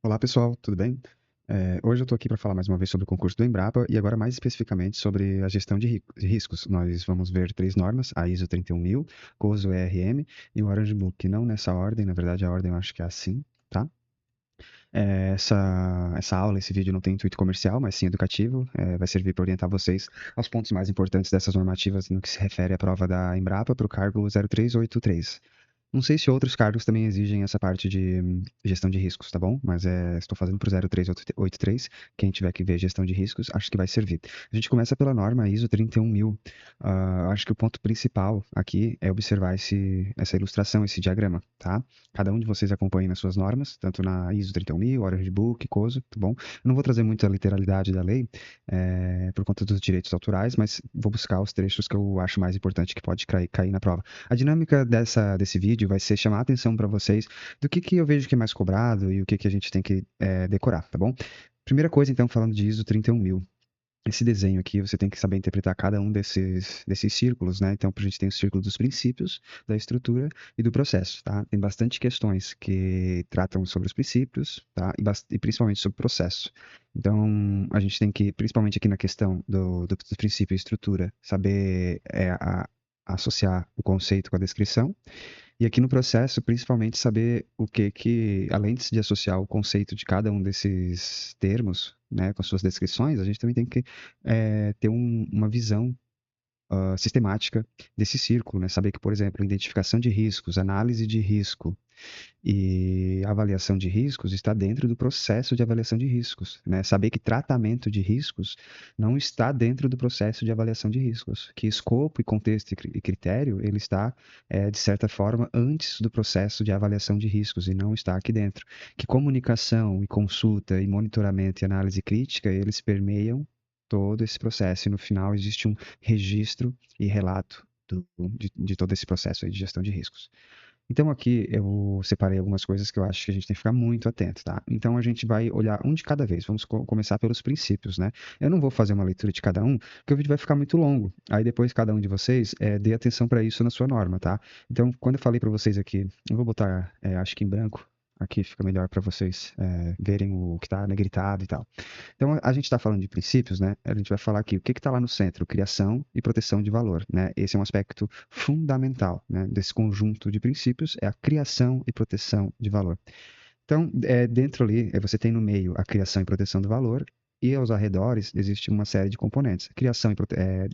Olá pessoal, tudo bem? Hoje eu estou aqui para falar mais uma vez sobre o concurso do Embrapa e agora mais especificamente sobre a gestão de riscos. Nós vamos ver três normas, a ISO 31000, COSO ERM e o Orange Book. Não nessa ordem, na verdade a ordem eu acho que é assim, tá? Essa aula, esse vídeo não tem intuito comercial, mas sim educativo. Vai servir para orientar vocês aos pontos mais importantes dessas normativas no que se refere à prova da Embrapa para o cargo 0383. Não sei se outros cargos também exigem essa parte de gestão de riscos, tá bom? Mas estou fazendo para o 0383. Quem tiver que ver gestão de riscos, acho que vai servir. A gente começa pela norma ISO 31000. Acho que o ponto principal aqui é observar essa ilustração, esse diagrama, tá? Cada um de vocês acompanha nas suas normas, tanto na ISO 31000, Orange Book, COSO, tá bom? Eu não vou trazer muita literalidade da lei, por conta dos direitos autorais, mas vou buscar os trechos que eu acho mais importante que pode cair na prova. A dinâmica desse vídeo vai ser chamar a atenção para vocês do que eu vejo que é mais cobrado e o que a gente tem que decorar, tá bom? Primeira coisa, então, falando de ISO 31000. Esse desenho aqui, você tem que saber interpretar cada um desses círculos, né? Então, a gente tem o círculo dos princípios, da estrutura e do processo, tá? Tem bastante questões que tratam sobre os princípios, tá? E principalmente sobre o processo. Então, a gente tem que, principalmente aqui na questão do princípio e estrutura, saber associar o conceito com a descrição. E aqui no processo, principalmente saber além de associar o conceito de cada um desses termos, né, com as suas descrições, a gente também tem que ter uma visão sistemática desse círculo, né? Saber que, por exemplo, identificação de riscos, análise de risco e avaliação de riscos está dentro do processo de avaliação de riscos, né? Saber que tratamento de riscos não está dentro do processo de avaliação de riscos, que escopo e contexto e critério ele está, de certa forma, antes do processo de avaliação de riscos e não está aqui dentro. Que comunicação e consulta e monitoramento e análise crítica, eles permeiam todo esse processo e no final existe um registro e relato de todo esse processo aí de gestão de riscos. Então aqui eu separei algumas coisas que eu acho que a gente tem que ficar muito atento, tá? Então a gente vai olhar um de cada vez. Vamos começar pelos princípios, né? Eu não vou fazer uma leitura de cada um, porque o vídeo vai ficar muito longo. Aí depois cada um de vocês dê atenção para isso na sua norma, tá? Então quando eu falei para vocês aqui, eu vou botar, acho que em branco. Aqui fica melhor para vocês verem o que está negritado e tal. Então, a gente está falando de princípios, né? A gente vai falar aqui o que está lá no centro, criação e proteção de valor, né? Esse é um aspecto fundamental, né, desse conjunto de princípios, é a criação e proteção de valor. Então, dentro ali, você tem no meio a criação e proteção do valor, e aos arredores existe uma série de componentes. Criação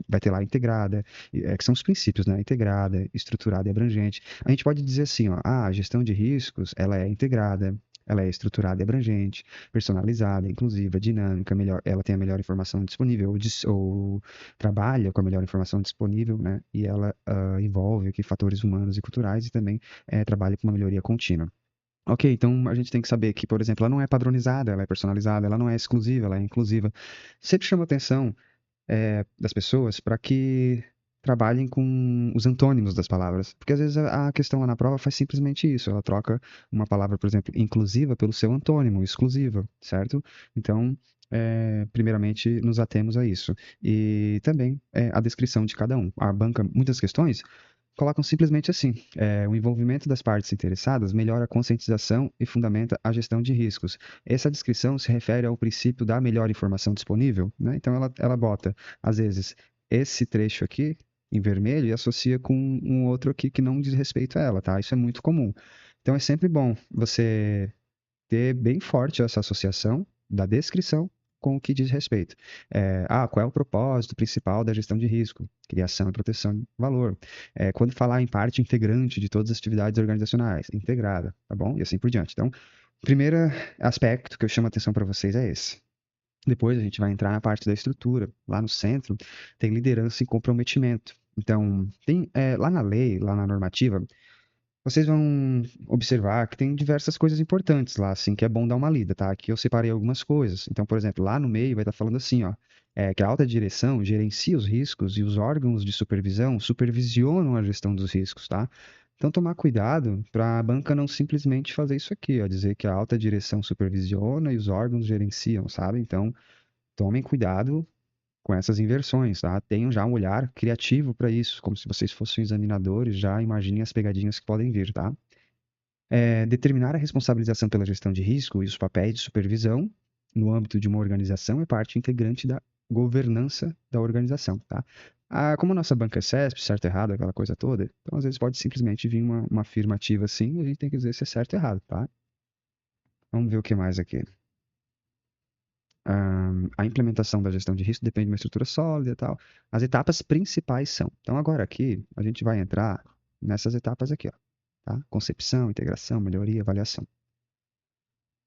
vai ter lá integrada, que são os princípios, né? Integrada, estruturada e abrangente. A gente pode dizer assim, ó, a gestão de riscos, ela é integrada, ela é estruturada e abrangente, personalizada, inclusiva, dinâmica, ela tem a melhor informação disponível, ou trabalha com a melhor informação disponível, né? E ela envolve aqui fatores humanos e culturais e também trabalha com uma melhoria contínua. Ok, então a gente tem que saber que, por exemplo, ela não é padronizada, ela é personalizada, ela não é exclusiva, ela é inclusiva. Sempre chama atenção das pessoas para que trabalhem com os antônimos das palavras, porque às vezes a questão lá na prova faz simplesmente isso, ela troca uma palavra, por exemplo, inclusiva pelo seu antônimo, exclusiva, certo? Então, primeiramente, nos atemos a isso. E também a descrição de cada um. A banca, muitas questões colocam simplesmente assim: o envolvimento das partes interessadas melhora a conscientização e fundamenta a gestão de riscos. Essa descrição se refere ao princípio da melhor informação disponível, né? Então ela bota, às vezes, esse trecho aqui em vermelho e associa com um outro aqui que não diz respeito a ela, tá? Isso é muito comum. Então é sempre bom você ter bem forte essa associação da descrição com o que diz respeito. Qual é o propósito principal da gestão de risco? Criação e proteção de valor. Quando falar em parte integrante de todas as atividades organizacionais, integrada, tá bom? E assim por diante. Então, primeiro aspecto que eu chamo a atenção para vocês é esse. Depois a gente vai entrar na parte da estrutura. Lá no centro tem liderança e comprometimento. Então, lá na lei, lá na normativa, vocês vão observar que tem diversas coisas importantes lá, assim, que é bom dar uma lida, tá? Aqui eu separei algumas coisas. Então, por exemplo, lá no meio vai estar falando assim, ó, que a alta direção gerencia os riscos e os órgãos de supervisão supervisionam a gestão dos riscos, tá? Então, tomar cuidado para a banca não simplesmente fazer isso aqui, ó, dizer que a alta direção supervisiona e os órgãos gerenciam, sabe? Então, tomem cuidado com essas inversões, tá? Tenham já um olhar criativo para isso, como se vocês fossem examinadores, já imaginem as pegadinhas que podem vir, tá? Determinar a responsabilização pela gestão de risco e os papéis de supervisão no âmbito de uma organização é parte integrante da governança da organização, tá? Como a nossa banca é CESP, certo, errado, aquela coisa toda, então às vezes pode simplesmente vir uma afirmativa assim e a gente tem que dizer se é certo ou errado, tá? Vamos ver o que mais aqui. A implementação da gestão de risco depende de uma estrutura sólida e tal. As etapas principais são. Então, agora aqui, a gente vai entrar nessas etapas aqui, ó, tá? Concepção, integração, melhoria, avaliação.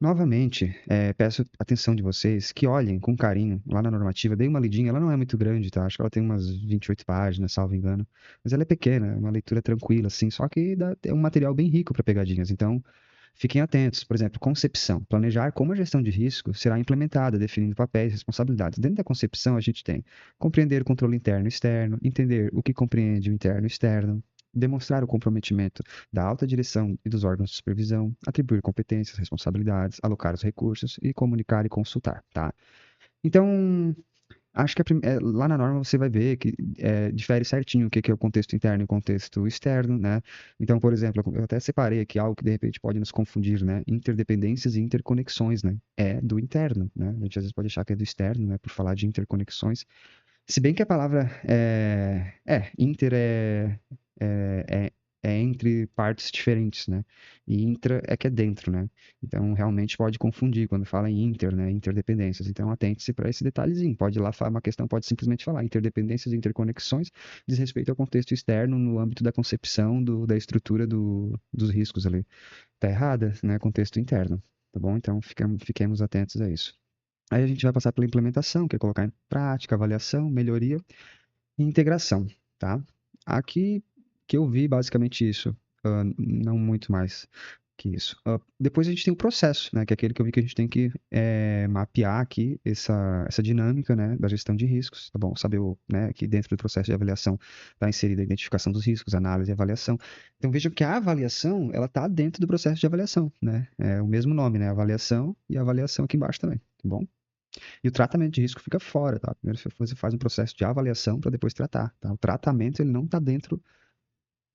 Novamente, peço atenção de vocês que olhem com carinho lá na normativa. Dei uma lidinha, ela não é muito grande, tá? Acho que ela tem umas 28 páginas, salvo engano. Mas ela é pequena, é uma leitura tranquila, assim. Só que é um material bem rico para pegadinhas. Então, fiquem atentos. Por exemplo, concepção. Planejar como a gestão de risco será implementada, definindo papéis e responsabilidades. Dentro da concepção, a gente tem compreender o controle interno e externo, entender o que compreende o interno e externo, demonstrar o comprometimento da alta direção e dos órgãos de supervisão, atribuir competências, responsabilidades, alocar os recursos e comunicar e consultar, tá? Então, acho que lá na norma você vai ver que difere certinho o que é o contexto interno e o contexto externo, né? Então, por exemplo, eu até separei aqui algo que de repente pode nos confundir, né? Interdependências e interconexões, né? É do interno, né? A gente às vezes pode achar que é do externo, né? Por falar de interconexões. Se bem que a palavra inter é, é entre partes diferentes, né? E intra é que é dentro, né? Então, realmente pode confundir quando fala em inter, né? Interdependências. Então, atente-se para esse detalhezinho. Pode ir lá falar uma questão, pode simplesmente falar interdependências e interconexões diz respeito ao contexto externo no âmbito da concepção da estrutura dos riscos ali. Tá errada, né? Contexto interno, tá bom? Então, fiquemos atentos a isso. Aí a gente vai passar pela implementação, que é colocar em prática, avaliação, melhoria e integração, tá? Aqui que eu vi basicamente isso, não muito mais que isso. Depois a gente tem o processo, né? Que é aquele que eu vi que a gente tem que mapear aqui essa dinâmica, né? Da gestão de riscos, tá bom? Saber né, que dentro do processo de avaliação está inserida a identificação dos riscos, análise e avaliação. Então vejam que a avaliação, ela está dentro do processo de avaliação, né? É o mesmo nome, né? Avaliação e avaliação aqui embaixo também, tá bom? E o tratamento de risco fica fora, tá? Primeiro você faz um processo de avaliação para depois tratar, tá? O tratamento ele não está dentro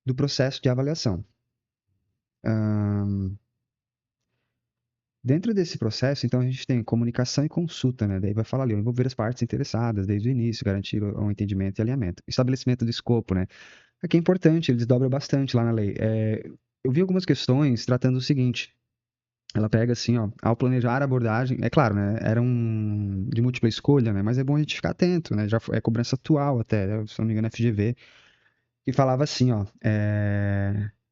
do processo de avaliação. Ahn, Dentro desse processo, então, a gente tem comunicação e consulta, né? Daí vai falar ali, envolver as partes interessadas desde o início, garantir o entendimento e alinhamento. Estabelecimento do escopo, né? Aqui é importante, ele desdobra bastante lá na lei. Eu vi algumas questões tratando o seguinte, ela pega assim, ó, ao planejar a abordagem, é claro, né, era de múltipla escolha, né, mas é bom a gente ficar atento, né, é cobrança atual até, né, se não me engano, FGV, que falava assim, ó,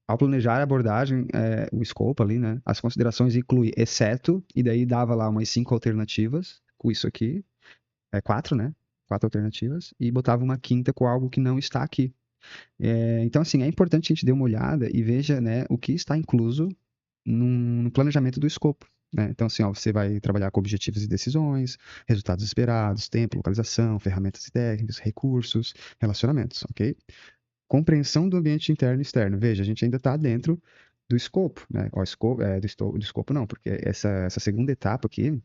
ao planejar a abordagem, o escopo ali, né, as considerações inclui exceto, e daí dava lá umas 5 alternativas, com isso aqui, 4, né, 4 alternativas, e botava uma quinta com algo que não está aqui. Então, assim, é importante a gente dar uma olhada e veja, né, o que está incluso no planejamento do escopo. Né? Então, assim, ó, você vai trabalhar com objetivos e decisões, resultados esperados, tempo, localização, ferramentas e técnicas, recursos, relacionamentos, ok? Compreensão do ambiente interno e externo. Veja, a gente ainda está dentro do escopo, né? O escopo, do escopo não, porque essa segunda etapa aqui,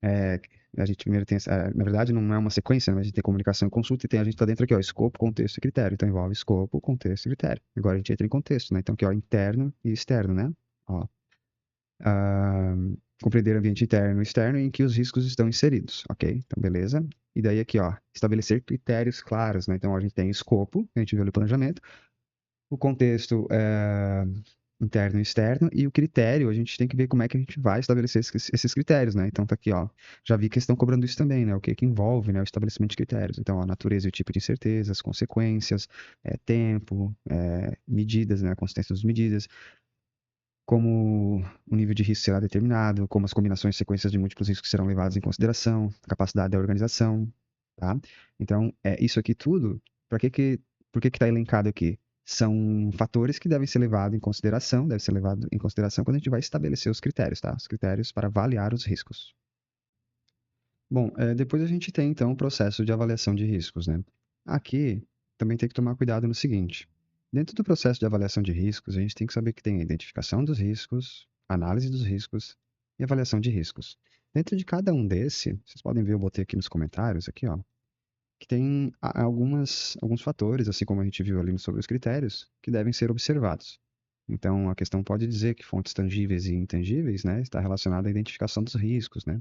é, a gente primeiro tem, na verdade não é uma sequência, né? A gente tem comunicação e consulta e a gente está dentro aqui, ó, escopo, contexto e critério. Então envolve escopo, contexto e critério. Agora a gente entra em contexto, né? Então aqui, ó, interno e externo, né? Ó, ah, compreender o ambiente interno e externo em que os riscos estão inseridos, ok? Então, beleza. E daí aqui, ó, estabelecer critérios claros, né? Então, a gente tem escopo, a gente viu ali o planejamento, o contexto interno e externo, e o critério, a gente tem que ver como é que a gente vai estabelecer esses critérios, né? Então, tá aqui, ó, já vi que estão cobrando isso também, né? O que que envolve, né, o estabelecimento de critérios. Então, a natureza e o tipo de incerteza, as consequências, tempo, medidas, né, a consistência das medidas, como o nível de risco será determinado, como as combinações e sequências de múltiplos riscos serão levadas em consideração, a capacidade da organização, tá? Então, isso aqui tudo, por que está elencado aqui? São fatores que devem ser levados em consideração, deve ser levado em consideração quando a gente vai estabelecer os critérios, tá? Os critérios para avaliar os riscos. Bom, depois a gente tem, então, o processo de avaliação de riscos, né? Aqui, também tem que tomar cuidado no seguinte. Dentro do processo de avaliação de riscos, a gente tem que saber que tem a identificação dos riscos, análise dos riscos e avaliação de riscos. Dentro de cada um vocês podem ver, eu botei aqui nos comentários, aqui, ó, que tem alguns fatores, assim como a gente viu ali sobre os critérios, que devem ser observados. Então, a questão pode dizer que fontes tangíveis e intangíveis, né, está relacionada à identificação dos riscos, né?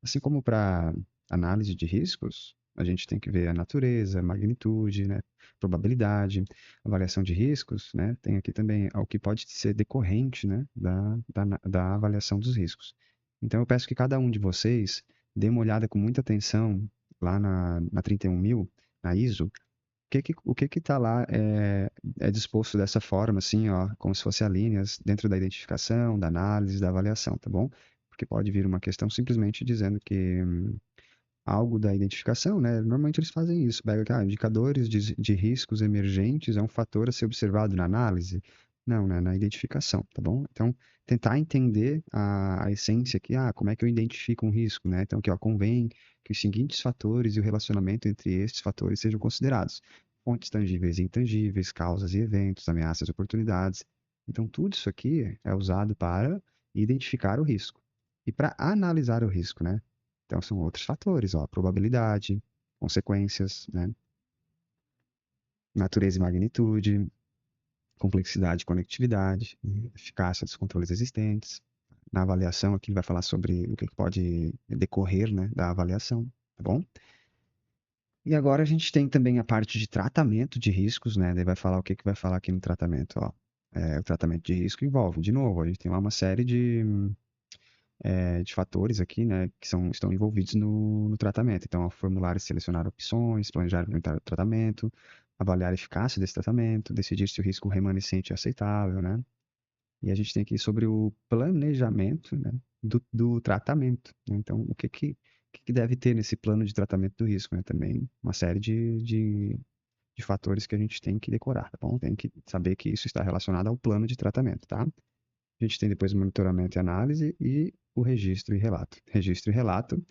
Assim como para análise de riscos, a gente tem que ver a natureza, magnitude, né, probabilidade, avaliação de riscos, né? Tem aqui também o que pode ser decorrente, né, da avaliação dos riscos. Então, eu peço que cada um de vocês dê uma olhada com muita atenção lá na 31000, na ISO, o que está lá é disposto dessa forma, assim, ó, como se fosse linhas dentro da identificação, da análise, da avaliação, tá bom? Porque pode vir uma questão simplesmente dizendo que algo da identificação, né? Normalmente eles fazem isso, pega aqui, indicadores de riscos emergentes é um fator a ser observado na análise. Não, né? Na identificação, tá bom? Então, tentar entender a essência aqui, como é que eu identifico um risco, né? Então, aqui, ó, convém que os seguintes fatores e o relacionamento entre estes fatores sejam considerados. Fontes tangíveis e intangíveis, causas e eventos, ameaças e oportunidades. Então, tudo isso aqui é usado para identificar o risco. E para analisar o risco, né? Então, são outros fatores, ó, probabilidade, consequências, né? Natureza e magnitude, complexidade e conectividade, eficácia dos controles existentes. Na avaliação, aqui ele vai falar sobre o que pode decorrer, né, da avaliação, tá bom? E agora a gente tem também a parte de tratamento de riscos, né? Daí vai falar o que vai falar aqui no tratamento, ó. O tratamento de risco envolve, de novo, a gente tem lá uma série de fatores aqui, né, que estão envolvidos no tratamento. Então, formular e selecionar opções, planejar e implementar o tratamento, avaliar a eficácia desse tratamento, decidir se o risco remanescente é aceitável, né? E a gente tem aqui sobre o planejamento, né, do tratamento, né? Então, o que deve ter nesse plano de tratamento do risco, né? Também uma série de fatores que a gente tem que decorar, tá bom? Tem que saber que isso está relacionado ao plano de tratamento, tá? A gente tem depois o monitoramento e análise e o registro e relato. Registro e relato,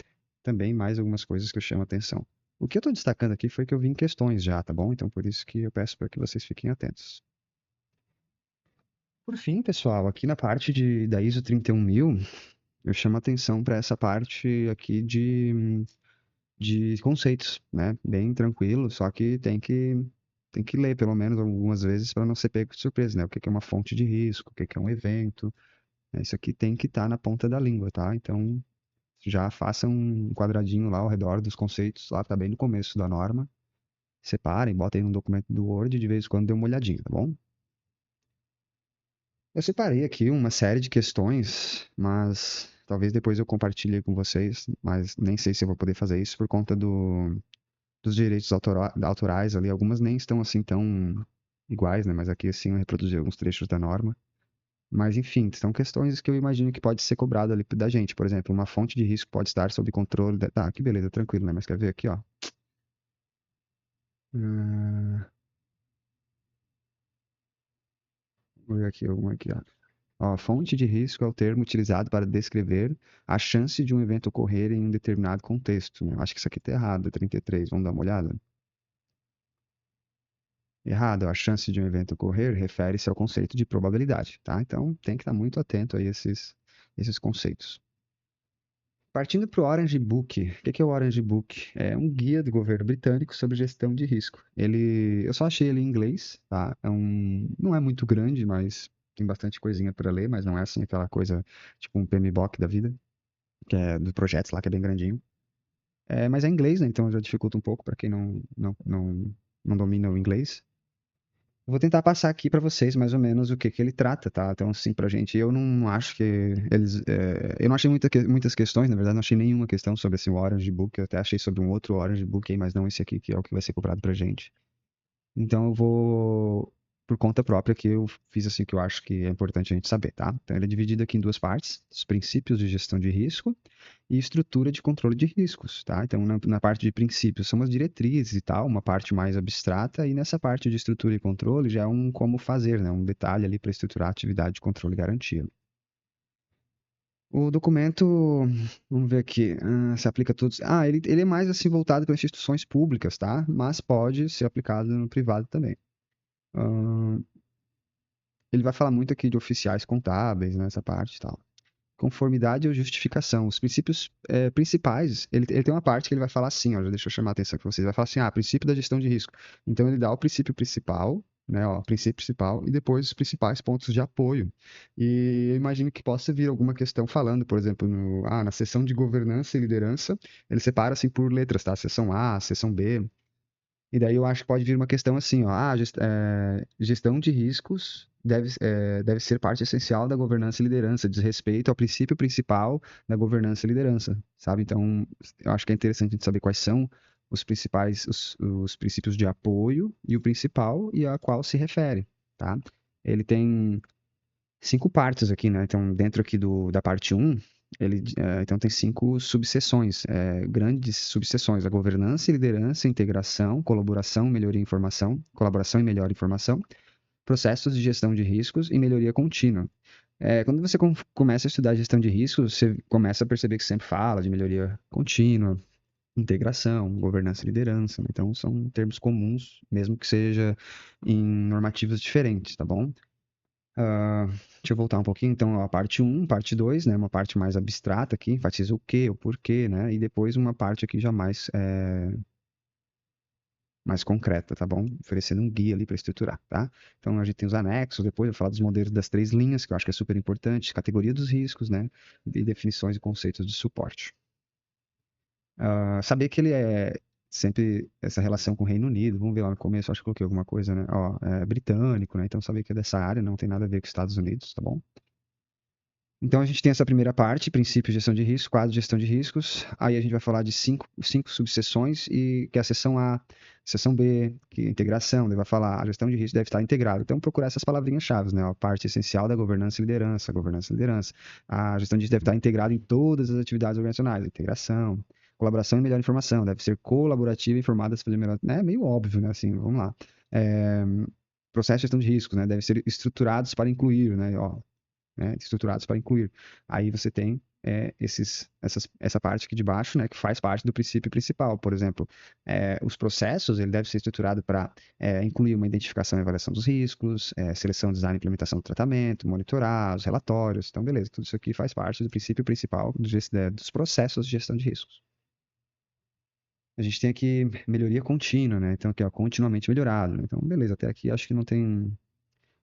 também mais algumas coisas que eu chamo a atenção. O que eu estou destacando aqui foi que eu vi em questões já, tá bom? Então, por isso que eu peço para que vocês fiquem atentos. Por fim, pessoal, aqui na parte da ISO 31000, eu chamo a atenção para essa parte aqui de conceitos, né? Bem tranquilo, só que tem que ler pelo menos algumas vezes para não ser pego de surpresa, né? O que é uma fonte de risco, o que é um evento, né? Isso aqui tem que estar na ponta da língua, tá? Então, já faça um quadradinho lá ao redor dos conceitos, lá tá bem no começo da norma. Separem, botem no documento do Word e de vez em quando dê uma olhadinha, tá bom? Eu separei aqui uma série de questões, mas talvez depois eu compartilhe com vocês, mas nem sei se eu vou poder fazer isso por conta dos direitos autorais ali. Algumas nem estão assim tão iguais, né? Mas aqui assim eu reproduzi alguns trechos da norma. Mas, enfim, são questões que eu imagino que pode ser cobrado ali da gente. Por exemplo, uma fonte de risco pode estar sob controle. Tá, que beleza, tranquilo, né? Mas quer ver aqui, ó. Vou ver aqui alguma aqui, ó. Ó, fonte de risco é o termo utilizado para descrever a chance de um evento ocorrer em um determinado contexto, né? Acho que isso aqui tá errado, 33. Vamos dar uma olhada? Errado, a chance de um evento ocorrer refere-se ao conceito de probabilidade, tá? Então, tem que estar muito atento a esses conceitos. Partindo para o Orange Book. O que é o Orange Book? É um guia do governo britânico sobre gestão de risco. Eu só achei ele em inglês, tá? Não é muito grande, mas tem bastante coisinha para ler, mas não é assim aquela coisa tipo um PMBOK da vida, que é do projetos lá, que é bem grandinho. Mas é em inglês, né? Então já dificulta um pouco para quem não domina o inglês. Vou tentar passar aqui para vocês mais ou menos o que ele trata, tá? Então, assim, pra gente, eu não acho que eu não achei muitas questões, na verdade, não achei nenhuma questão sobre esse Orange Book, eu até achei sobre um outro Orange Book, mas não esse aqui, que é o que vai ser cobrado pra gente. Então, eu vou, por conta própria, que eu fiz assim que eu acho que é importante a gente saber, tá? Então, ele é dividido aqui em duas partes: os princípios de gestão de risco e estrutura de controle de riscos, tá? Então, na parte de princípios são as diretrizes e tal, uma parte mais abstrata, e nessa parte de estrutura e controle já é um como fazer, né? Um detalhe ali para estruturar a atividade de controle e garantia. O documento, vamos ver aqui, se aplica a todos. Ele é mais assim voltado para instituições públicas, tá? Mas pode ser aplicado no privado também. Ah, ele vai falar muito aqui de oficiais contábeis, nessa parte e tal. Conformidade ou justificação. Os princípios principais, ele tem uma parte que ele vai falar assim, ó, já deixa eu chamar a atenção para vocês. Vai falar assim, princípio da gestão de risco. Então ele dá o princípio principal, né? Ó, princípio principal e depois os principais pontos de apoio. E eu imagino que possa vir alguma questão falando, por exemplo, na seção de governança e liderança, ele separa assim por letras, tá? Seção A, seção B. E daí eu acho que pode vir uma questão assim, ó, gestão de riscos deve ser parte essencial da governança e liderança, diz respeito ao princípio principal da governança e liderança, sabe? Então, eu acho que é interessante a gente saber quais são os principais, os princípios de apoio e o principal e a qual se refere, tá? Ele tem 5 partes aqui, né? Então, dentro aqui da parte um, então tem 5 subseções, grandes subseções: a governança e liderança, integração, colaboração e melhor informação, processos de gestão de riscos e melhoria contínua. Quando você começa a estudar gestão de riscos, você começa a perceber que sempre fala de melhoria contínua, integração, governança e liderança, né? Então, são termos comuns, mesmo que seja em normativas diferentes, tá bom? Ah, deixa eu voltar um pouquinho. Então, ó, a parte um, parte 2, né? Uma parte mais abstrata aqui, enfatiza o quê, o porquê, né? E depois uma parte aqui já mais concreta, tá bom? Oferecendo um guia ali para estruturar, tá? Então, a gente tem os anexos, depois eu vou falar dos modelos das 3 linhas, que eu acho que é super importante, categoria dos riscos, né? E definições e conceitos de suporte. Saber que ele é sempre essa relação com o Reino Unido, vamos ver lá no começo, acho que coloquei alguma coisa, né? Ó, é britânico, né? Então, saber que é dessa área, não tem nada a ver com os Estados Unidos, tá bom? Então, a gente tem essa primeira parte, princípio de gestão de risco, quadro de gestão de riscos. Aí a gente vai falar de cinco subseções, e que é a seção A, seção B, que é integração, daí vai falar a gestão de risco deve estar integrada. Então, procurar essas palavrinhas-chave, né? A parte essencial da governança e liderança, governança e liderança. A gestão de risco deve estar integrada em todas as atividades organizacionais, integração, colaboração e melhor informação, deve ser colaborativa e informada para fazer melhor. É meio óbvio, né? Assim, vamos lá. É, processo de gestão de riscos, né? Deve ser estruturados para incluir, né? Ó, né, estruturados para incluir. Aí você tem essa parte aqui de baixo, né, que faz parte do princípio principal. Por exemplo, os processos, ele deve ser estruturado para incluir uma identificação e avaliação dos riscos, seleção, design e implementação do tratamento, monitorar os relatórios. Então, beleza, tudo isso aqui faz parte do princípio principal dos processos de gestão de riscos. A gente tem aqui melhoria contínua, né? Então, aqui, ó, continuamente melhorado, né? Então, beleza, até aqui acho que não tem.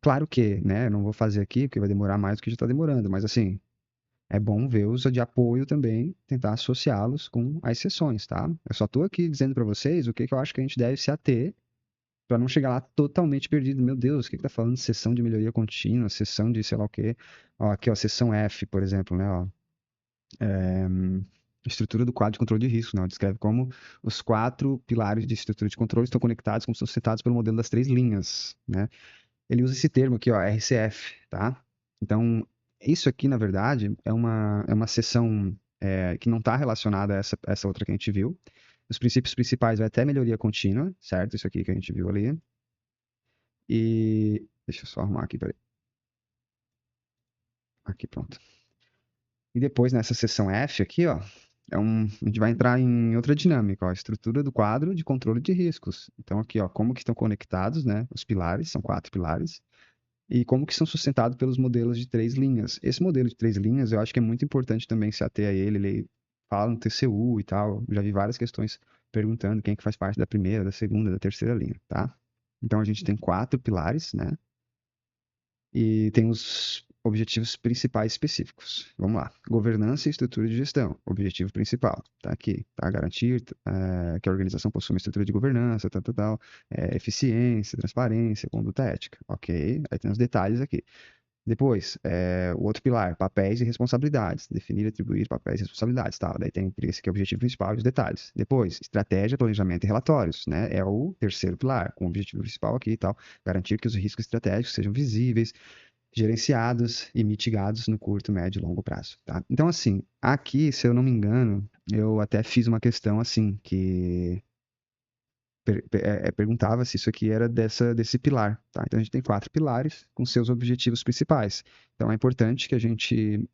Claro que, né? Não vou fazer aqui, porque vai demorar mais do que já está demorando, mas assim, é bom ver os de apoio também, tentar associá-los com as sessões, tá? Eu só estou aqui dizendo para vocês o que que eu acho que a gente deve se ater para não chegar lá totalmente perdido. Meu Deus, o que que tá falando? Sessão de melhoria contínua, sessão de sei lá o quê. Ó, aqui, ó, seção F, por exemplo, né? Ó, estrutura do quadro de controle de risco, né? Descreve como os 4 pilares de estrutura de controle estão conectados, como são sustentados pelo modelo das 3 linhas, né? Ele usa esse termo aqui, ó, RCF, tá? Então, isso aqui, na verdade, é uma seção que não está relacionada a essa outra que a gente viu. Os princípios principais vai até melhoria contínua, certo? Isso aqui que a gente viu ali. E deixa eu só arrumar aqui, peraí. Aqui, pronto. E depois, nessa seção F aqui, ó, a gente vai entrar em outra dinâmica, ó, estrutura do quadro de controle de riscos. Então, aqui, ó, como que estão conectados, né? Os pilares, são 4 pilares. E como que são sustentados pelos modelos de 3 linhas. Esse modelo de 3 linhas, eu acho que é muito importante também se ater a ele. Ele fala no TCU e tal. Já vi várias questões perguntando quem que faz parte da primeira, da segunda, da terceira linha, tá? Então a gente tem 4 pilares, né? E tem os objetivos principais específicos. Vamos lá. Governança e estrutura de gestão. Objetivo principal. Tá aqui. Tá? Garantir que a organização possua uma estrutura de governança, tal, tal, tal. Eficiência, transparência, conduta ética. Ok. Aí tem os detalhes aqui. Depois, o outro pilar, papéis e responsabilidades. Definir e atribuir papéis e responsabilidades, tal. Daí tem esse aqui é o objetivo principal e os detalhes. Depois, estratégia, planejamento e relatórios, né? É o terceiro pilar, com o objetivo principal aqui e tal. Garantir que os riscos estratégicos sejam visíveis, gerenciados e mitigados no curto, médio e longo prazo, tá? Então, assim, aqui, se eu não me engano, eu até fiz uma questão assim, que perguntava se isso aqui era desse pilar, tá? Então a gente tem 4 pilares com seus objetivos principais. Então é importante que a gente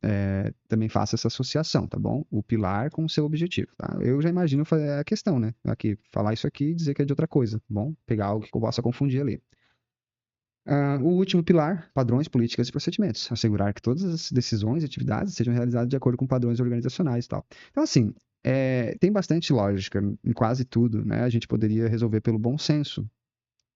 também faça essa associação, tá bom? O pilar com o seu objetivo, tá? Eu já imagino fazer a questão, né? Aqui, falar isso aqui e dizer que é de outra coisa, tá bom? Pegar algo que eu possa confundir ali. O último pilar, padrões, políticas e procedimentos. Assegurar que todas as decisões e atividades sejam realizadas de acordo com padrões organizacionais e tal. Então, assim, tem bastante lógica em quase tudo, né? A gente poderia resolver pelo bom senso.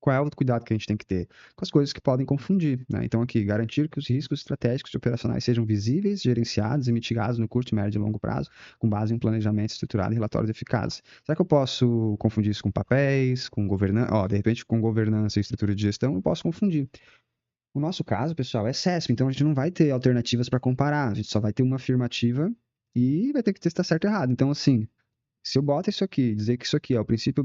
Qual é o cuidado que a gente tem que ter? Com as coisas que podem confundir, né? Então, aqui, garantir que os riscos estratégicos e operacionais sejam visíveis, gerenciados e mitigados no curto, médio e longo prazo, com base em um planejamento estruturado e relatórios eficazes. Será que eu posso confundir isso com papéis, com governança? Ó, de repente, com governança e estrutura de gestão, eu posso confundir. O nosso caso, pessoal, é CESP, então a gente não vai ter alternativas para comparar, a gente só vai ter uma afirmativa e vai ter que testar certo e errado. Então, assim, se eu boto isso aqui, dizer que isso aqui é o princípio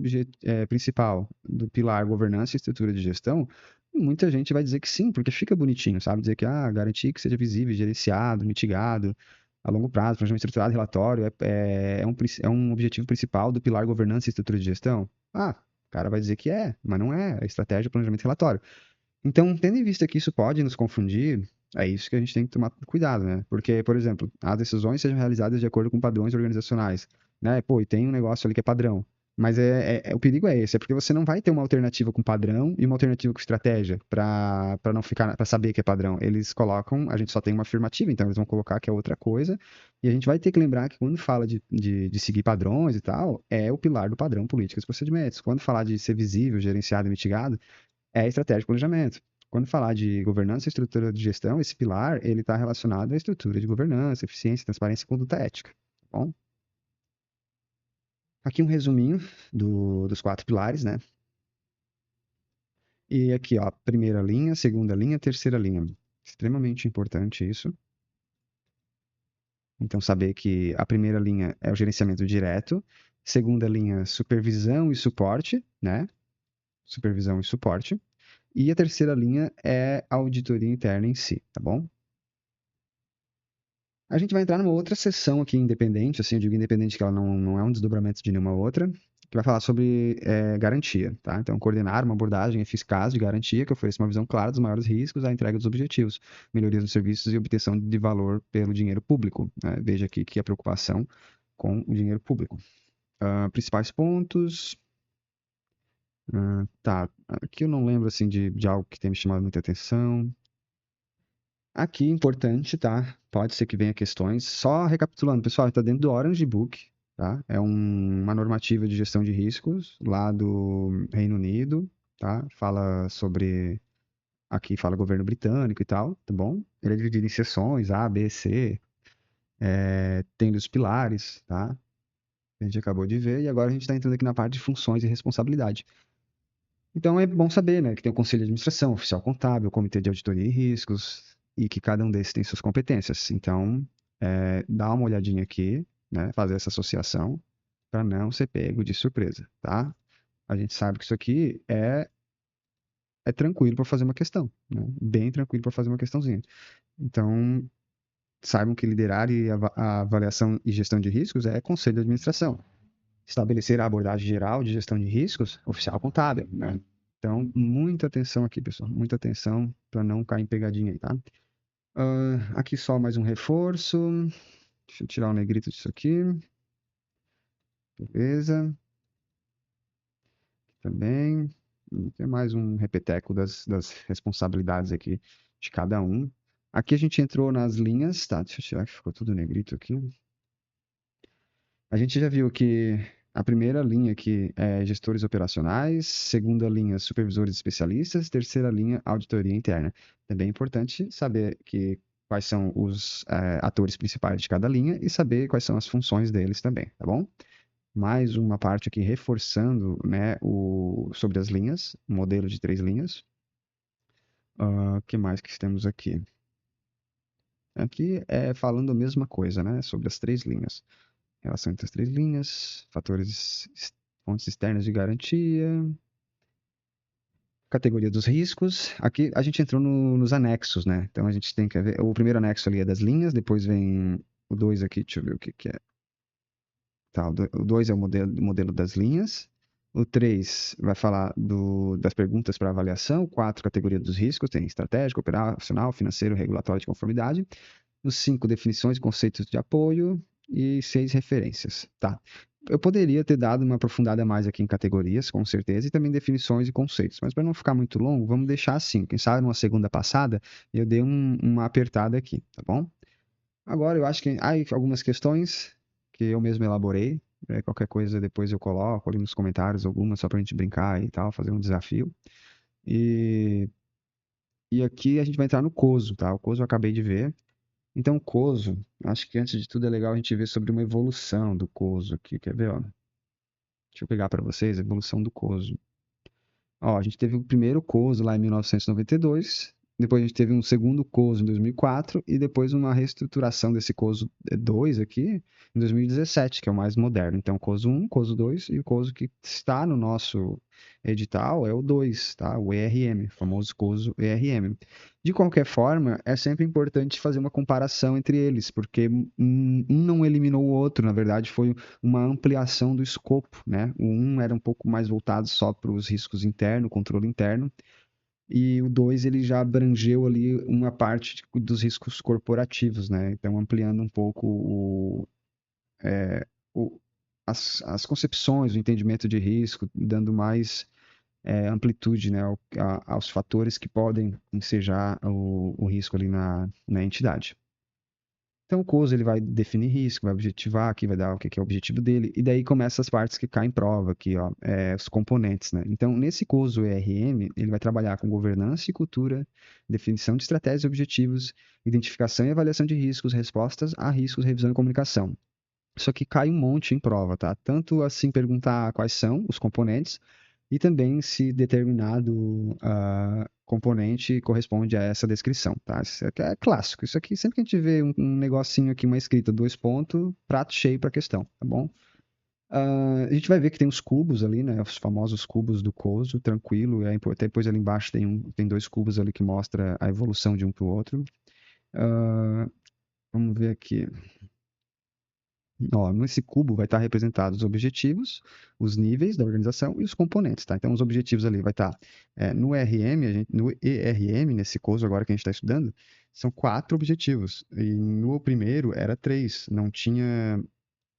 principal do pilar governança e estrutura de gestão, muita gente vai dizer que sim, porque fica bonitinho, sabe? Dizer que, garantir que seja visível, gerenciado, mitigado, a longo prazo, planejamento estruturado, relatório, é um objetivo principal do pilar governança e estrutura de gestão. O cara vai dizer que mas não é, é estratégia, planejamento e relatório. Então, tendo em vista que isso pode nos confundir, é isso que a gente tem que tomar cuidado, né? Porque, por exemplo, as decisões sejam realizadas de acordo com padrões organizacionais, né? Pô, e tem um negócio ali que é padrão. Mas o perigo é esse, é porque você não vai ter uma alternativa com padrão e uma alternativa com estratégia para não ficar, para saber que é padrão. Eles colocam, a gente só tem uma afirmativa, então eles vão colocar que é outra coisa, e a gente vai ter que lembrar que quando fala de seguir padrões e tal, é o pilar do padrão políticas e procedimentos. Quando falar de ser visível, gerenciado e mitigado, é estratégia de planejamento. Quando falar de governança e estrutura de gestão, esse pilar ele está relacionado à estrutura de governança, eficiência, transparência e conduta ética. Tá bom? Aqui um resuminho dos 4 pilares, né? E aqui, ó, primeira linha, segunda linha, terceira linha. Extremamente importante isso. Então, saber que a primeira linha é o gerenciamento direto, segunda linha, supervisão e suporte, né? Supervisão e suporte. E a terceira linha é a auditoria interna em si, tá bom? A gente vai entrar numa outra sessão aqui independente, assim, eu digo independente que ela não é um desdobramento de nenhuma outra, que vai falar sobre garantia, tá? Então, coordenar uma abordagem eficaz de garantia que ofereça uma visão clara dos maiores riscos, a entrega dos objetivos, melhorias dos serviços e obtenção de valor pelo dinheiro público, né? Veja aqui que a preocupação com o dinheiro público. Principais pontos. Tá, aqui eu não lembro, assim, de algo que tenha me chamado muita atenção. Aqui, importante, tá? Pode ser que venha questões. Só recapitulando, pessoal, está dentro do Orange Book, tá? É uma normativa de gestão de riscos lá do Reino Unido, tá? Fala sobre... Aqui fala governo britânico e tal, tá bom? Ele é dividido em seções, A, B, C. Tem os pilares, tá? A gente acabou de ver. E agora a gente está entrando aqui na parte de funções e responsabilidade. Então é bom saber, né, que tem o conselho de administração, oficial contábil, comitê de auditoria e riscos, e que cada um desses tem suas competências. Então, dá uma olhadinha aqui, né, fazer essa associação para não ser pego de surpresa, tá? A gente sabe que isso aqui é tranquilo para fazer uma questão, né? Bem tranquilo para fazer uma questãozinha. Então, saibam que liderar e a avaliação e gestão de riscos é conselho de administração. Estabelecer a abordagem geral de gestão de riscos, oficial contábil, né? Então, muita atenção aqui, pessoal. Muita atenção para não cair em pegadinha aí, tá? Aqui só mais um reforço. Deixa eu tirar o negrito disso aqui. Beleza. Também. Tem mais um repeteco das responsabilidades aqui de cada um. Aqui a gente entrou nas linhas, tá? Deixa eu tirar que ficou tudo negrito aqui. A gente já viu que a primeira linha aqui é gestores operacionais, segunda linha supervisores especialistas, terceira linha auditoria interna. É bem importante saber quais são os atores principais de cada linha e saber quais são as funções deles também, tá bom? Mais uma parte aqui reforçando, né, sobre as linhas, modelo de 3 linhas. O que mais que temos aqui? Aqui é falando a mesma coisa, né, sobre as 3 linhas. Relação entre as 3 linhas, fontes externas de garantia, categoria dos riscos. Aqui a gente entrou nos anexos, né? Então a gente tem que ver. O primeiro anexo ali é das linhas, depois vem o 2 aqui, deixa eu ver o que é. Tá, o 2 é o modelo das linhas. O 3 vai falar das perguntas para avaliação. O 4, categoria dos riscos, tem estratégico, operacional, financeiro, regulatório de conformidade. O 5, definições e conceitos de apoio. E 6, referências. Tá. Eu poderia ter dado uma aprofundada mais aqui em categorias, com certeza, e também definições e conceitos. Mas para não ficar muito longo, vamos deixar assim. Quem sabe numa segunda passada, eu dei uma apertada aqui, tá bom? Agora, eu acho que há algumas questões que eu mesmo elaborei. Qualquer coisa depois eu coloco ali nos comentários algumas, só para a gente brincar e tal, fazer um desafio. E, e aqui a gente vai entrar no COSO, tá? O COSO eu acabei de ver. Então, o COSO, acho que antes de tudo é legal a gente ver sobre uma evolução do COSO aqui. Quer ver, ó? Deixa eu pegar para vocês a evolução do COSO. Ó, a gente teve o primeiro COSO lá em 1992, depois a gente teve um segundo COSO em 2004 e depois uma reestruturação desse COSO 2 aqui em 2017, que é o mais moderno. Então, COSO 1, COSO 2 e o COSO que está no nosso edital é o 2, tá? O ERM, o famoso COSO ERM. De qualquer forma, é sempre importante fazer uma comparação entre eles, porque um não eliminou o outro, na verdade foi uma ampliação do escopo, né? O um era um pouco mais voltado só para os riscos internos, controle interno, e o 2 ele já abrangeu ali uma parte dos riscos corporativos, né? Então ampliando um pouco o, as concepções, o entendimento de risco, dando mais amplitude, né, aos fatores que podem ensejar o risco ali na entidade. Então o COSO ele vai definir risco, vai objetivar, aqui vai dar o que é o objetivo dele, e daí começa as partes que caem em prova, aqui, ó, os componentes, né? Então, nesse COSO ERM, ele vai trabalhar com governança e cultura, definição de estratégias e objetivos, identificação e avaliação de riscos, respostas a riscos, revisão e comunicação. Só que cai um monte em prova, tá? Tanto assim perguntar quais são os componentes e também se determinado componente corresponde a essa descrição, tá? Isso aqui é clássico. Isso aqui, sempre que a gente vê um negocinho aqui, uma escrita, dois pontos, prato cheio para a questão, tá bom? A gente vai ver que tem os cubos ali, né? Os famosos cubos do COSO, tranquilo. Depois ali embaixo tem dois cubos ali que mostra a evolução de um para o outro. Vamos ver aqui. Ó, nesse cubo vai estar representados os objetivos, os níveis da organização e os componentes, tá? Então, os objetivos ali vai estar no RM, no ERM, nesse curso agora que a gente está estudando, são 4 objetivos. E no primeiro era 3. Não tinha,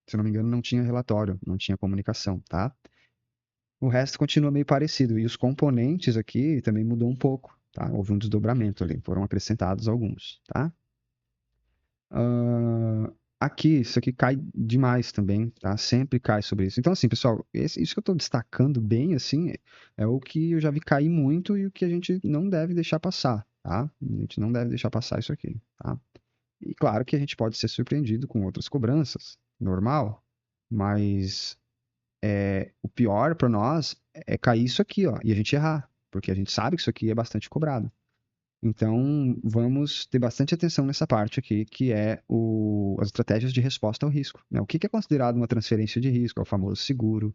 se não me engano, não tinha relatório, não tinha comunicação, tá? O resto continua meio parecido. E os componentes aqui também mudou um pouco, tá? Houve um desdobramento ali, foram acrescentados alguns, tá? Ah, aqui, isso aqui cai demais também, tá? Sempre cai sobre isso. Então, assim, pessoal, isso que eu estou destacando bem, assim, é o que eu já vi cair muito e o que a gente não deve deixar passar, tá? A gente não deve deixar passar isso aqui, tá? E claro que a gente pode ser surpreendido com outras cobranças, normal, mas o pior para nós é cair isso aqui, ó, e a gente errar, porque a gente sabe que isso aqui é bastante cobrado. Então, vamos ter bastante atenção nessa parte aqui, que é as estratégias de resposta ao risco, né? O que é considerado uma transferência de risco, é o famoso seguro. O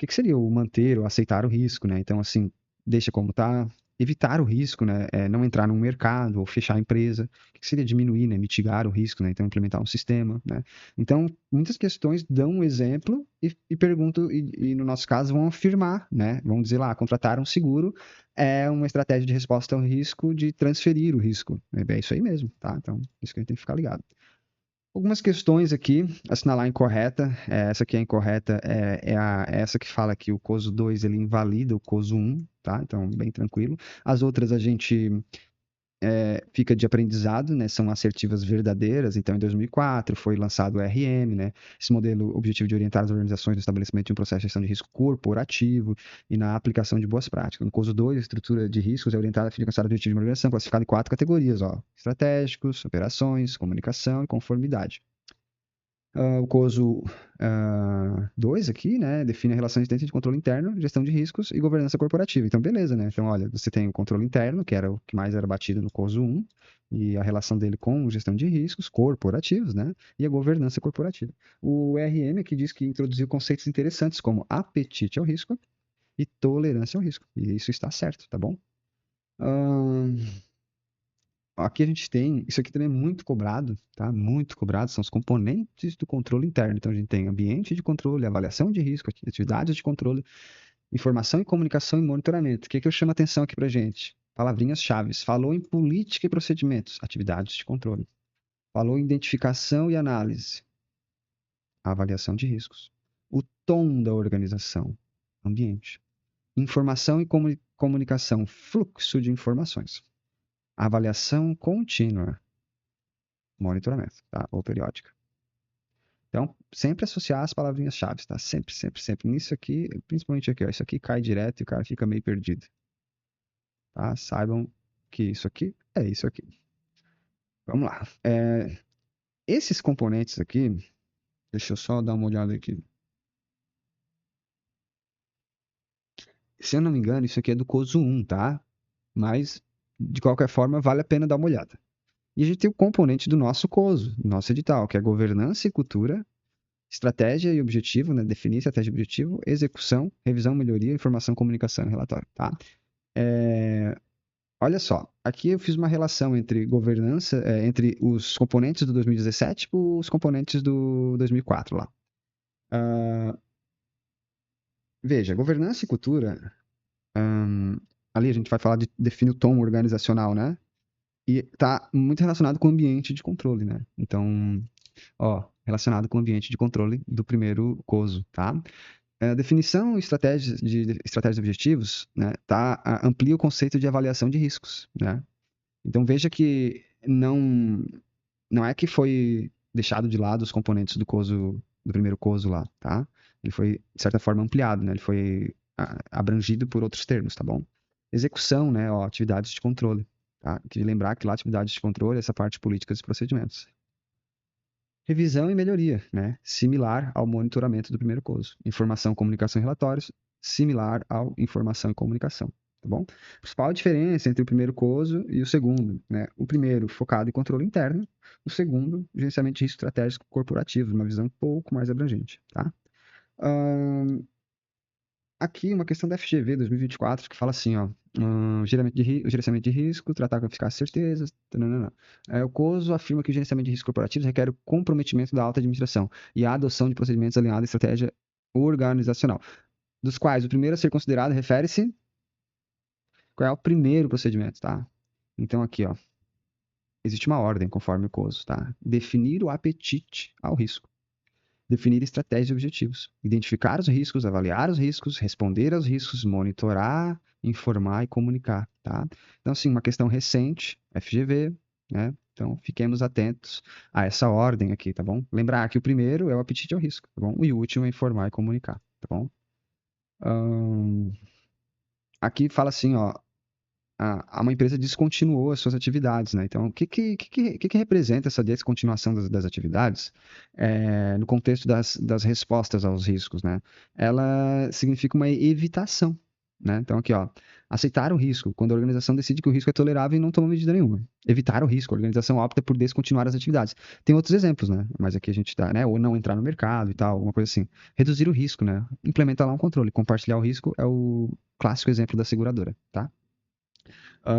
que seria o manter ou aceitar o risco, né? Então, assim, deixa como está, evitar o risco, né? Não entrar num mercado ou fechar a empresa. O que seria diminuir, né? Mitigar o risco, né? Então, implementar um sistema, né? Então, muitas questões dão um exemplo e perguntam, e no nosso caso vão afirmar, né? Vão dizer lá, contratar um seguro é uma estratégia de resposta ao risco de transferir o risco. É isso aí mesmo, tá? Então, isso que a gente tem que ficar ligado. Algumas questões aqui, assinalar incorreta, essa aqui é incorreta, essa que fala que o COSO 2 ele invalida o COSO 1, tá? Então, bem tranquilo. As outras a gente fica de aprendizado, né? São assertivas verdadeiras. Então, em 2004 foi lançado o RM, né? Esse modelo objetivo de orientar as organizações no estabelecimento de um processo de gestão de risco corporativo e na aplicação de boas práticas. No COSO 2, a estrutura de riscos é orientada a fim de alcançar o objetivo de uma organização, classificada em 4 categorias, ó: estratégicos, operações, comunicação e conformidade. O COSO 2 aqui, né, define a relação existente de controle interno, gestão de riscos e governança corporativa. Então, beleza, né? Então, olha, você tem o controle interno, que era o que mais era batido no COSO 1, e a relação dele com gestão de riscos corporativos, né? E a governança corporativa. O RM aqui diz que introduziu conceitos interessantes como apetite ao risco e tolerância ao risco. E isso está certo, tá bom? Ahn, Aqui a gente tem, isso aqui também é muito cobrado, tá? Muito cobrado, são os componentes do controle interno. Então a gente tem ambiente de controle, avaliação de risco, atividades de controle, informação e comunicação e monitoramento. O que eu chamo a atenção aqui pra gente? Palavrinhas-chave. Falou em política e procedimentos, atividades de controle. Falou em identificação e análise, avaliação de riscos. O tom da organização, ambiente. Informação e comunicação, fluxo de informações. Avaliação contínua, monitoramento, tá? Ou periódica. Então, sempre associar as palavrinhas-chave, tá? Sempre, sempre, sempre. Nisso aqui, principalmente aqui, ó, isso aqui cai direto e o cara fica meio perdido. tá? Saibam que isso aqui é isso aqui. Vamos lá. Esses componentes aqui, deixa eu só dar uma olhada aqui. Se eu não me engano, isso aqui é do COSO 1, tá? Mas, de qualquer forma, vale a pena dar uma olhada. E a gente tem o componente do nosso COSO, nosso edital, que é governança e cultura, estratégia e objetivo, né? Definir estratégia e objetivo, execução, revisão, melhoria, informação, comunicação e relatório, tá? Olha só, aqui eu fiz uma relação entre governança, entre os componentes do 2017 e os componentes do 2004 lá. Veja, governança e cultura, ali a gente vai falar de definir o tom organizacional, né? E tá muito relacionado com o ambiente de controle, né? Então, ó, relacionado com o ambiente de controle do primeiro COSO, tá? A definição e estratégias e objetivos, né, amplia o conceito de avaliação de riscos, né? Então veja que não é que foi deixado de lado os componentes do COSO, do primeiro COSO lá, tá? Ele foi, de certa forma, ampliado, né? Ele foi abrangido por outros termos, tá bom? Execução, né? Ó, atividades de controle, tá? Queria lembrar que lá, atividades de controle, essa parte de políticas e procedimentos. Revisão e melhoria, né? Similar ao monitoramento do primeiro COSO. Informação, comunicação e relatórios, similar ao informação e comunicação, tá bom? A principal diferença entre o primeiro COSO e o segundo, né? O primeiro focado em controle interno, o segundo, gerenciamento de risco estratégico corporativo, uma visão um pouco mais abrangente, tá? Aqui uma questão da FGV 2024 que fala assim, ó, gerenciamento de risco, tratar com eficácia e certezas, tananana. O COSO afirma que o gerenciamento de risco corporativo requer o comprometimento da alta administração e a adoção de procedimentos alinhados à estratégia organizacional, dos quais o primeiro a ser considerado refere-se qual é o primeiro procedimento, tá? Então aqui, ó, existe uma ordem conforme o COSO, tá? Definir o apetite ao risco. Definir estratégias e objetivos, identificar os riscos, avaliar os riscos, responder aos riscos, monitorar, informar e comunicar, tá? Então, assim, uma questão recente, FGV, né? Então, fiquemos atentos a essa ordem aqui, tá bom? Lembrar que o primeiro é o apetite ao risco, tá bom? E o último é informar e comunicar, tá bom? Aqui fala assim, ó, uma empresa descontinuou as suas atividades, né? Então, o que representa essa descontinuação das atividades no contexto das respostas aos riscos, né? Ela significa uma evitação, né? Então, aqui, ó, aceitar o risco, quando a organização decide que o risco é tolerável e não toma medida nenhuma. Evitar o risco, a organização opta por descontinuar as atividades. Tem outros exemplos, né? Mas aqui a gente tá, né? Ou não entrar no mercado e tal, alguma coisa assim. Reduzir o risco, né? Implementar lá um controle. Compartilhar o risco é o clássico exemplo da seguradora, tá?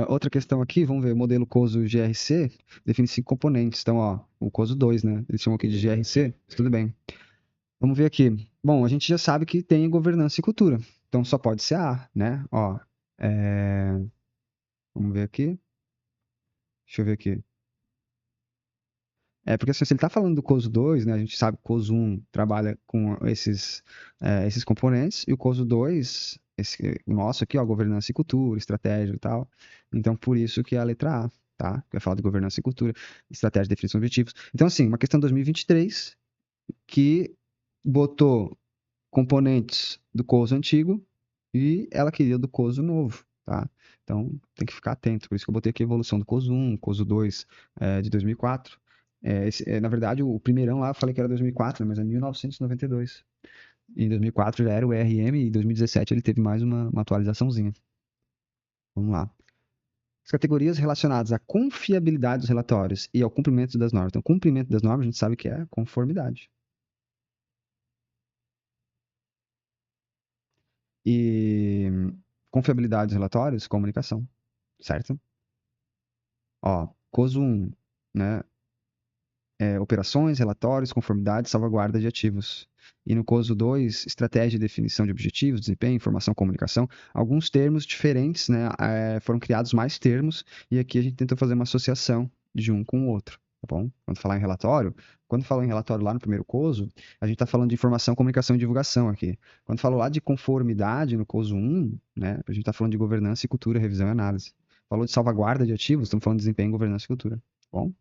Outra questão aqui, vamos ver, o modelo COSO GRC define 5 componentes. Então, ó, o COSO 2, né? Eles chamam aqui de GRC, mas tudo bem. Vamos ver aqui. Bom, a gente já sabe que tem governança e cultura. Então, só pode ser A, né? Ó, é... vamos ver aqui. Deixa eu ver aqui. Porque assim, se ele está falando do COSO 2, né? A gente sabe que o COSO 1 trabalha com esses componentes, e o COSO 2, o nosso aqui, ó, governança e cultura, estratégia e tal. Então, por isso que é a letra A, tá? Que vai falar de governança e cultura, estratégia, definição de objetivos. Então, assim, uma questão de 2023 que botou componentes do COSO antigo e ela queria do COSO novo, tá? Então, tem que ficar atento. Por isso que eu botei aqui a evolução do COSO 1, COSO 2 de 2004. Na verdade, o primeirão lá eu falei que era 2004, né, mas é 1992. Em 2004 já era o ERM e em 2017 ele teve mais uma atualizaçãozinha. Vamos lá. As categorias relacionadas à confiabilidade dos relatórios e ao cumprimento das normas. Então, cumprimento das normas a gente sabe que é conformidade. E confiabilidade dos relatórios, comunicação, certo? Ó, COSO 1, né? Operações, relatórios, conformidade, salvaguarda de ativos. E no COSO 2, estratégia e definição de objetivos, desempenho, informação, comunicação. Alguns termos diferentes, né? Foram criados mais termos e aqui a gente tentou fazer uma associação de um com o outro, tá bom? Quando falou em relatório lá no primeiro COSO, a gente está falando de informação, comunicação e divulgação aqui. Quando falou lá de conformidade no COSO 1, né? A gente está falando de governança e cultura, revisão e análise. Falou de salvaguarda de ativos, estamos falando de desempenho, governança e cultura, tá bom?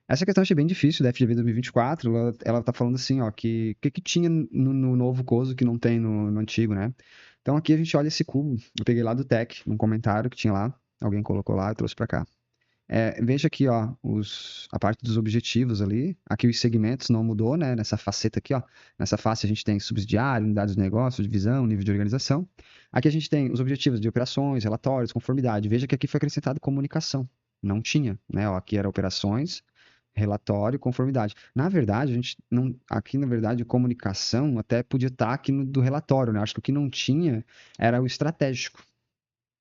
Essa questão eu achei bem difícil da FGV 2024. Ela tá falando assim, ó, que o que tinha no novo COSO que não tem no antigo, né? Então aqui a gente olha esse cubo. Eu peguei lá do Tech, um comentário que tinha lá. Alguém colocou lá, eu trouxe para cá. Veja aqui, ó, a parte dos objetivos ali. Aqui os segmentos não mudou, né? Nessa faceta aqui, ó. Nessa face a gente tem subsidiário, unidades de negócio, divisão, nível de organização. Aqui a gente tem os objetivos de operações, relatórios, conformidade. Veja que aqui foi acrescentado comunicação. Não tinha, né? Ó, aqui era operações, relatório, conformidade. Na verdade, a gente não, aqui na verdade, comunicação até podia estar aqui no do relatório, né? Acho que o que não tinha era o estratégico,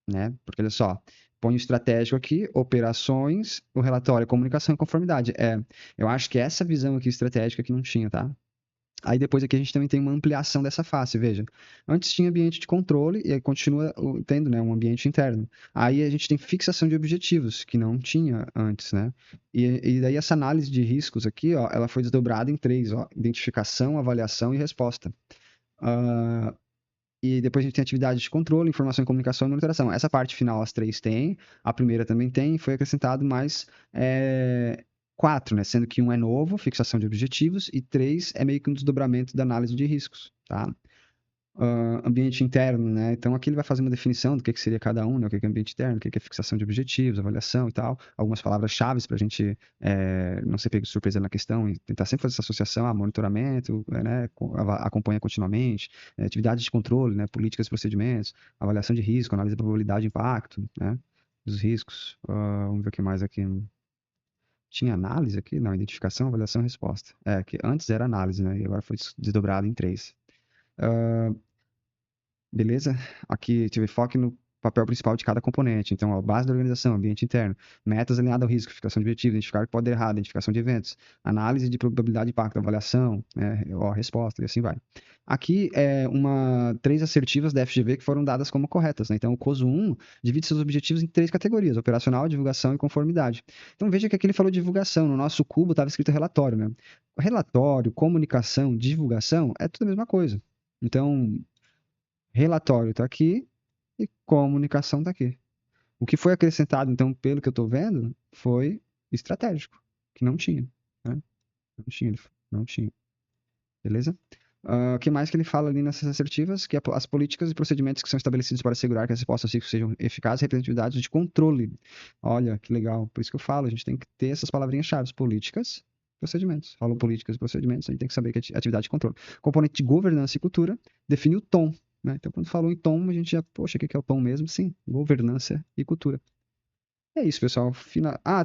né? Porque olha só, põe o estratégico aqui, operações, o relatório, comunicação e conformidade. Eu acho que essa visão aqui estratégica que não tinha, tá? Aí depois aqui a gente também tem uma ampliação dessa face, veja. Antes tinha ambiente de controle e aí continua tendo, né, um ambiente interno. Aí a gente tem fixação de objetivos, que não tinha antes, né? E daí essa análise de riscos aqui, ó, ela foi desdobrada em três, ó, identificação, avaliação e resposta. Uh, e depois a gente tem atividade de controle, informação e comunicação e monitoração. Essa parte final as três têm, a primeira também tem, foi acrescentado mais quatro, né? Sendo que um é novo, fixação de objetivos, e três é meio que um desdobramento da análise de riscos, tá? Ambiente interno, né? Então aqui ele vai fazer uma definição do que seria cada um, né? O que é ambiente interno, o que é fixação de objetivos, avaliação e tal. Algumas palavras-chave para a gente não ser pego de surpresa na questão e tentar sempre fazer essa associação a monitoramento, né? Acompanha continuamente, atividades de controle, né? Políticas e procedimentos, avaliação de risco, análise da probabilidade de impacto, né? Dos riscos. Vamos ver o que mais aqui. Tinha análise aqui? Não, identificação, avaliação e resposta. Que antes era análise, né? E agora foi desdobrado em três. Beleza? Aqui tive foco no papel principal de cada componente. Então, a base da organização, ambiente interno, metas alinhadas ao risco, fixação de objetivos, identificar o que pode dar errado, identificação de eventos, análise de probabilidade de impacto, avaliação, né, resposta, e assim vai. Aqui três assertivas da FGV que foram dadas como corretas, né? Então, o COSO 1 divide seus objetivos em três categorias: operacional, divulgação e conformidade. Então, veja que aqui ele falou divulgação. No nosso cubo estava escrito relatório, né? Relatório, comunicação, divulgação é tudo a mesma coisa. Então, relatório está aqui e comunicação está aqui. O que foi acrescentado, então, pelo que eu estou vendo, foi estratégico, que não tinha. Né? Não tinha, não tinha. Beleza? O que mais que ele fala ali nessas assertivas? Que as políticas e procedimentos que são estabelecidos para assegurar que as respostas sejam eficazes e representatividade de controle. Olha, que legal. Por isso que eu falo, a gente tem que ter essas palavrinhas-chave: políticas, procedimentos. Falou políticas e procedimentos, a gente tem que saber que é atividade de controle. Componente de governança e cultura define o tom. Né? Então, quando falou em tom, a gente já, poxa, o que é o tom mesmo? Sim, governança e cultura. É isso, pessoal.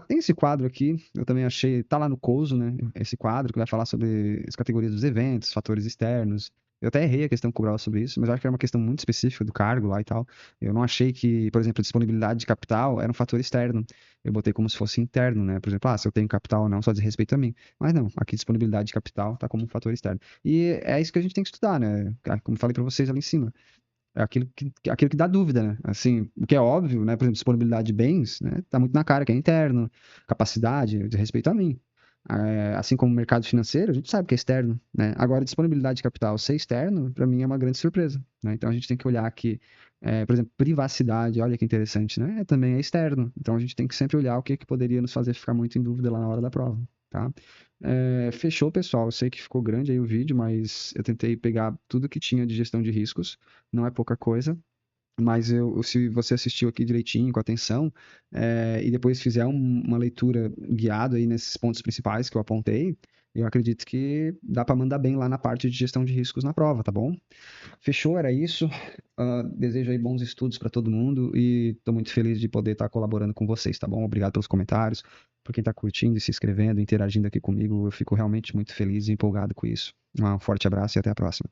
Tem esse quadro aqui, eu também achei, tá lá no Coso, né? Esse quadro que vai falar sobre as categorias dos eventos, fatores externos. Eu até errei a questão que cobrava sobre isso, mas acho que era uma questão muito específica do cargo lá e tal. Eu não achei que, por exemplo, a disponibilidade de capital era um fator externo. Eu botei como se fosse interno, né? Por exemplo, se eu tenho capital ou não, só diz respeito a mim. Mas não, aqui disponibilidade de capital tá como um fator externo. E é isso que a gente tem que estudar, né? Como falei para vocês ali em cima. É aquilo que dá dúvida, né? Assim, o que é óbvio, né? Por exemplo, disponibilidade de bens, né? Tá muito na cara que é interno, capacidade, de respeito a mim. Assim como o mercado financeiro, a gente sabe que é externo, né? Agora, disponibilidade de capital ser externo, para mim é uma grande surpresa, né? Então a gente tem que olhar que, por exemplo, privacidade, olha que interessante, né? Também é externo. Então a gente tem que sempre olhar o que poderia nos fazer ficar muito em dúvida lá na hora da prova, tá? Fechou, pessoal. Eu sei que ficou grande aí o vídeo, mas eu tentei pegar tudo que tinha de gestão de riscos. Não é pouca coisa, mas se você assistiu aqui direitinho, com atenção, e depois fizer uma leitura guiada aí nesses pontos principais que eu apontei, eu acredito que dá para mandar bem lá na parte de gestão de riscos na prova, tá bom? Fechou, era isso. Desejo aí bons estudos para todo mundo e estou muito feliz de poder estar colaborando com vocês, tá bom? Obrigado pelos comentários, por quem está curtindo e se inscrevendo, interagindo aqui comigo. Eu fico realmente muito feliz e empolgado com isso. Um forte abraço e até a próxima.